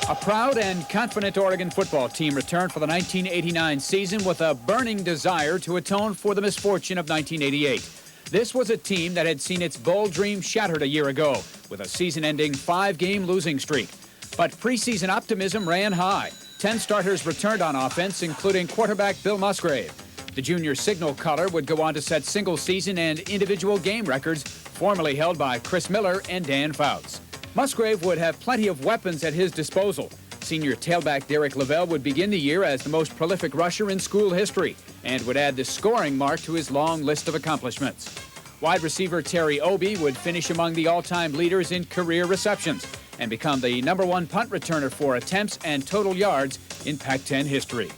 A proud and confident Oregon football team returned for the 1989 season with a burning desire to atone for the misfortune of 1988. This was a team that had seen its bold dream shattered a year ago with a season-ending 5-game losing streak. But preseason optimism ran high. 10 starters returned on offense, including quarterback Bill Musgrave. The junior signal caller would go on to set single-season and individual game records formerly held by Chris Miller and Dan Fouts. Musgrave would have plenty of weapons at his disposal. Senior tailback Derek Lavelle would begin the year as the most prolific rusher in school history and would add the scoring mark to his long list of accomplishments. Wide receiver Terry Obie would finish among the all-time leaders in career receptions and become the #1 punt returner for attempts and total yards in Pac-10 history.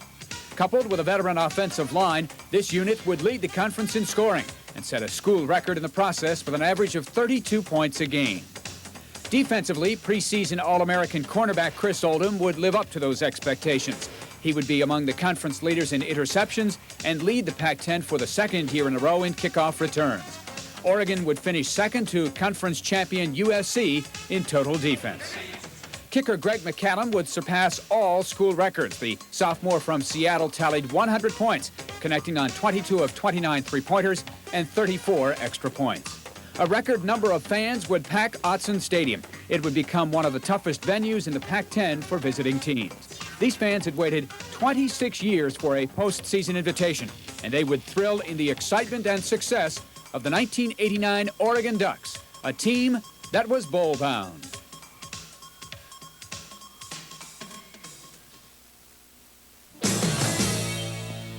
Coupled with a veteran offensive line, this unit would lead the conference in scoring and set a school record in the process with an average of 32 points a game. Defensively, preseason All-American cornerback Chris Oldham would live up to those expectations. He would be among the conference leaders in interceptions and lead the Pac-10 for the second year in a row in kickoff returns. Oregon would finish second to conference champion USC in total defense. Kicker Greg McCallum would surpass all school records. The sophomore from Seattle tallied 100 points, connecting on 22 of 29 three-pointers and 34 extra points. A record number of fans would pack Autzen Stadium. It would become one of the toughest venues in the Pac-10 for visiting teams. These fans had waited 26 years for a postseason invitation, and they would thrill in the excitement and success of the 1989 Oregon Ducks, a team that was bowl-bound.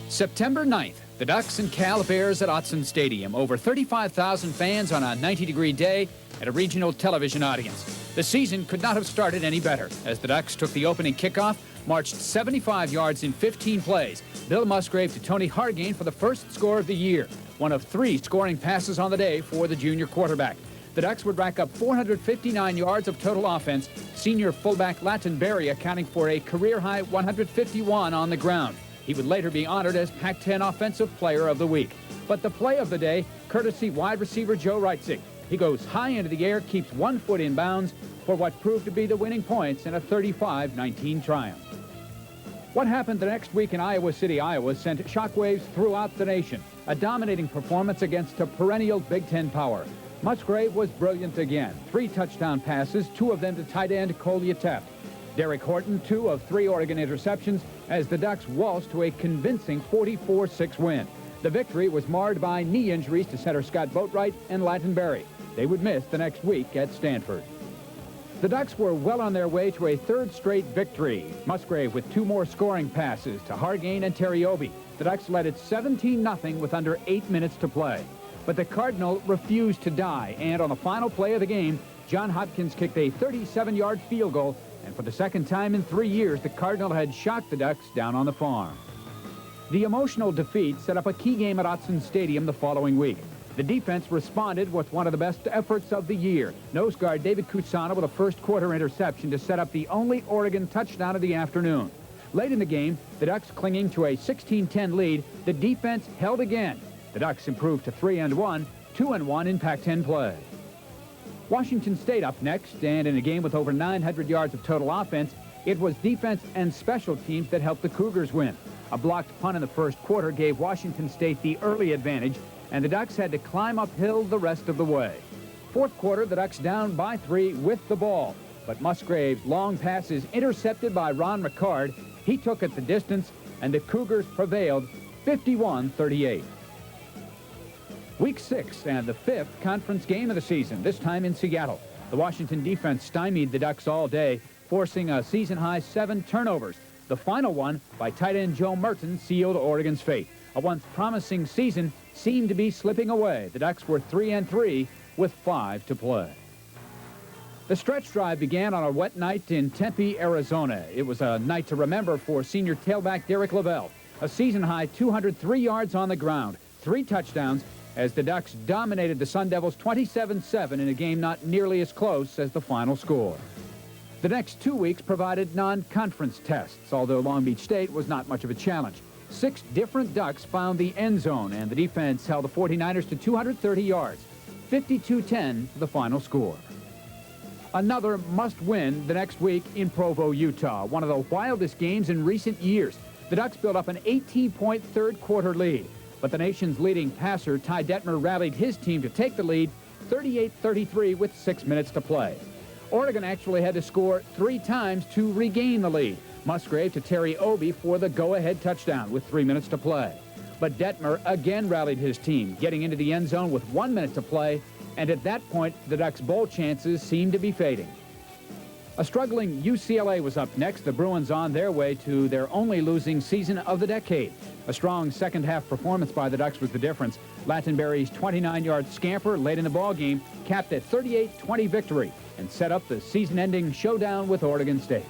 September 9th, the Ducks and Cal Bears at Autzen Stadium. Over 35,000 fans on a 90-degree day and a regional television audience. The season could not have started any better as the Ducks took the opening kickoff, marched 75 yards in 15 plays. Bill Musgrave to Tony Hargain for the first score of the year, one of 3 scoring passes on the day for the junior quarterback. The Ducks would rack up 459 yards of total offense, senior fullback Latin Berry accounting for a career-high 151 on the ground. He would later be honored as Pac-10 Offensive Player of the Week. But the play of the day, courtesy wide receiver Joe Reitzig. He goes high into the air, keeps 1 foot in bounds for what proved to be the winning points in a 35-19 triumph. What happened the next week in Iowa City, Iowa sent shockwaves throughout the nation. A dominating performance against a perennial Big Ten power. Musgrave was brilliant again. 3 touchdown passes, 2 of them to tight end Collier Taft. Derek Horton, 2 of 3 Oregon interceptions as the Ducks waltzed to a convincing 44-6 win. The victory was marred by knee injuries to center Scott Boatwright and Latin Berry. They would miss the next week at Stanford. The Ducks were well on their way to a 3rd straight victory. Musgrave with 2 more scoring passes to Hargain and Terry Obie. The Ducks led it 17-0 with under 8 minutes to play. But the Cardinal refused to die, and on the final play of the game, John Hopkins kicked a 37-yard field goal, and for the second time in 3 years, the Cardinal had shocked the Ducks down on the farm. The emotional defeat set up a key game at Autzen Stadium the following week. The defense responded with one of the best efforts of the year. Nose guard David Kusana with a first-quarter interception to set up the only Oregon touchdown of the afternoon. Late in the game, the Ducks clinging to a 16-10 lead, the defense held again. The Ducks improved to 3-1, 2-1 in Pac-10 play. Washington State up next, and in a game with over 900 yards of total offense, it was defense and special teams that helped the Cougars win. A blocked punt in the first quarter gave Washington State the early advantage, and the Ducks had to climb uphill the rest of the way. Fourth quarter, the Ducks down by 3 with the ball, but Musgrave's long passes intercepted by Ron Ricard. He took it the distance, and the Cougars prevailed 51-38. Week 6 and the 5th conference game of the season, this time in Seattle. The Washington defense stymied the Ducks all day, forcing a season-high 7 turnovers. The final one by tight end Joe Merton sealed Oregon's fate. A once promising season seemed to be slipping away. The Ducks were 3-3 with 5 to play. The stretch drive began on a wet night in Tempe, Arizona. It was a night to remember for senior tailback Derek Lavelle. A season-high 203 yards on the ground, 3 touchdowns, as the Ducks dominated the Sun Devils 27-7 in a game not nearly as close as the final score. The next 2 weeks provided non-conference tests, although Long Beach State was not much of a challenge. 6 different Ducks found the end zone, and the defense held the 49ers to 230 yards, 52-10 the final score. Another must-win the next week in Provo, Utah, one of the wildest games in recent years. The Ducks built up an 18-point third-quarter lead, but the nation's leading passer, Ty Detmer, rallied his team to take the lead 38-33 with 6 minutes to play. Oregon actually had to score 3 times to regain the lead. Musgrave to Terry Obie for the go-ahead touchdown with 3 minutes to play. But Detmer again rallied his team, getting into the end zone with 1 minute to play, and at that point, the Ducks' bowl chances seemed to be fading. A struggling UCLA was up next. The Bruins on their way to their only losing season of the decade. A strong second-half performance by the Ducks was the difference. Lattenberry's 29-yard scamper late in the ballgame capped a 38-20 victory and set up the season-ending showdown with Oregon State.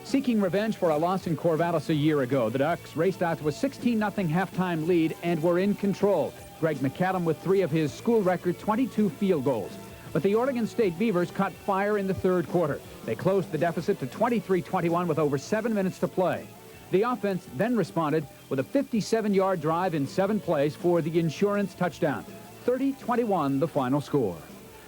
Seeking revenge for a loss in Corvallis a year ago, the Ducks raced out to a 16-0 halftime lead and were in control. Greg McAdam with 3 of his school-record 22 field goals. But the Oregon State Beavers caught fire in the third quarter. They closed the deficit to 23-21 with over 7 minutes to play. The offense then responded with a 57-yard drive in 7 plays for the insurance touchdown. 30-21 the final score.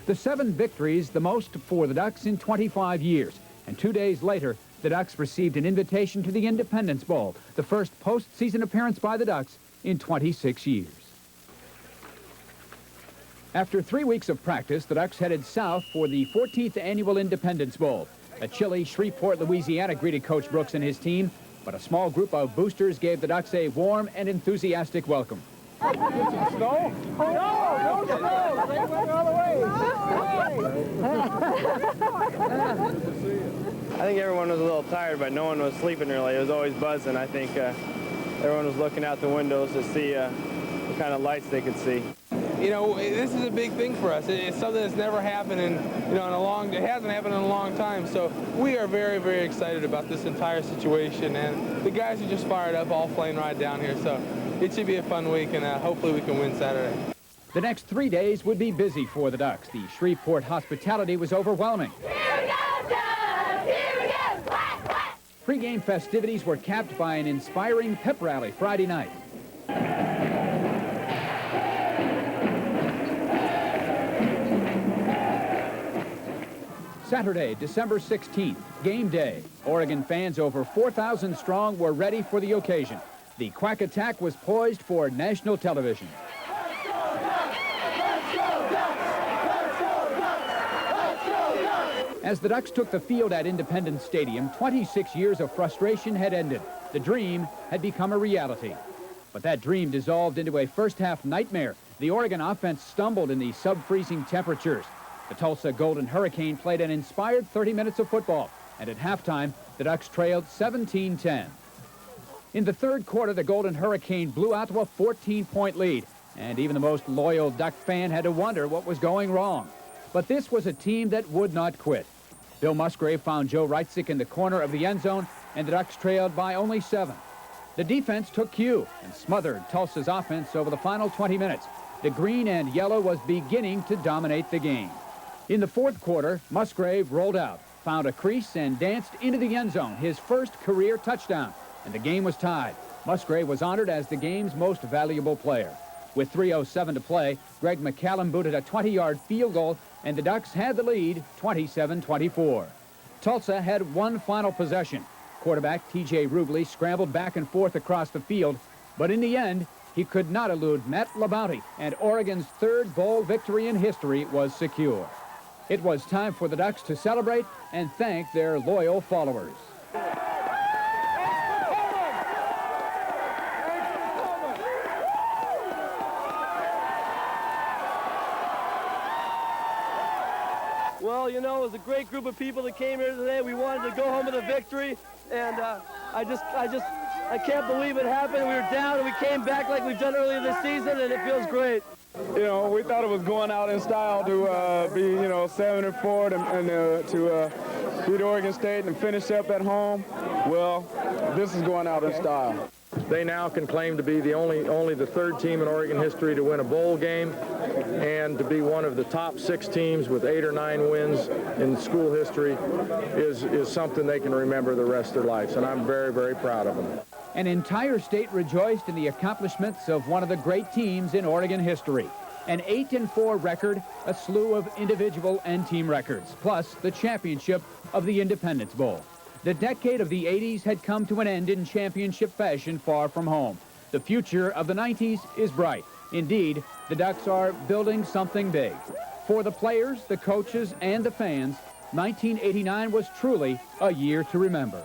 The 7 victories, the most for the Ducks in 25 years. And 2 days later, the Ducks received an invitation to the Independence Bowl, the first postseason appearance by the Ducks in 26 years. After 3 weeks of practice, the Ducks headed south for the 14th annual Independence Bowl. A chilly Shreveport, Louisiana greeted Coach Brooks and his team, but a small group of boosters gave the Ducks a warm and enthusiastic welcome. Snow? No snow! They went all the way. I think everyone was a little tired, but no one was sleeping really. It was always buzzing. I think everyone was looking out the windows to see what kind of lights they could see. You know, this is a big thing for us. It's something that's never happened it hasn't happened in a long time. So we are very, very excited about this entire situation. And the guys are just fired up, all flying right down here. So it should be a fun week, and hopefully we can win Saturday. The next 3 days would be busy for the Ducks. The Shreveport hospitality was overwhelming. Here we go, Ducks! Here we go! Pre-game festivities were capped by an inspiring pep rally Friday night. Saturday, December 16th, game day. Oregon fans over 4,000 strong were ready for the occasion. The Quack Attack was poised for national television. As the Ducks took the field at Independence Stadium, 26 years of frustration had ended. The dream had become a reality. But that dream dissolved into a first-half nightmare. The Oregon offense stumbled in the sub-freezing temperatures. The Tulsa Golden Hurricane played an inspired 30 minutes of football, and at halftime, the Ducks trailed 17-10. In the third quarter, the Golden Hurricane blew out to a 14-point lead, and even the most loyal Duck fan had to wonder what was going wrong. But this was a team that would not quit. Bill Musgrave found Joe Reitzik in the corner of the end zone, and the Ducks trailed by only 7. The defense took cue and smothered Tulsa's offense over the final 20 minutes. The green and yellow was beginning to dominate the game. In the fourth quarter, Musgrave rolled out, found a crease, and danced into the end zone, his first career touchdown, and the game was tied. Musgrave was honored as the game's most valuable player. With 3:07 to play, Greg McCallum booted a 20-yard field goal, and the Ducks had the lead 27-24. Tulsa had one final possession. Quarterback T.J. Rubley scrambled back and forth across the field, but in the end, he could not elude Matt LaBounty, and Oregon's third bowl victory in history was secure. It was time for the Ducks to celebrate and thank their loyal followers. Well, you know, it was a great group of people that came here today. We wanted to go home with a victory, and I can't believe it happened. We were down, and we came back like we've done earlier this season, and it feels great. You know, we thought it was going out in style to be, 7-4 and to beat Oregon State and finish up at home. Well, this is going out in style. They now can claim to be only the third team in Oregon history to win a bowl game and to be one of the top 6 teams with 8 or 9 wins in school history is something they can remember the rest of their lives, and I'm very, very proud of them. An entire state rejoiced in the accomplishments of one of the great teams in Oregon history. An 8-4 record, a slew of individual and team records, plus the championship of the Independence Bowl. The decade of the 80s had come to an end in championship fashion far from home. The future of the 90s is bright. Indeed, the Ducks are building something big. For the players, the coaches, and the fans, 1989 was truly a year to remember.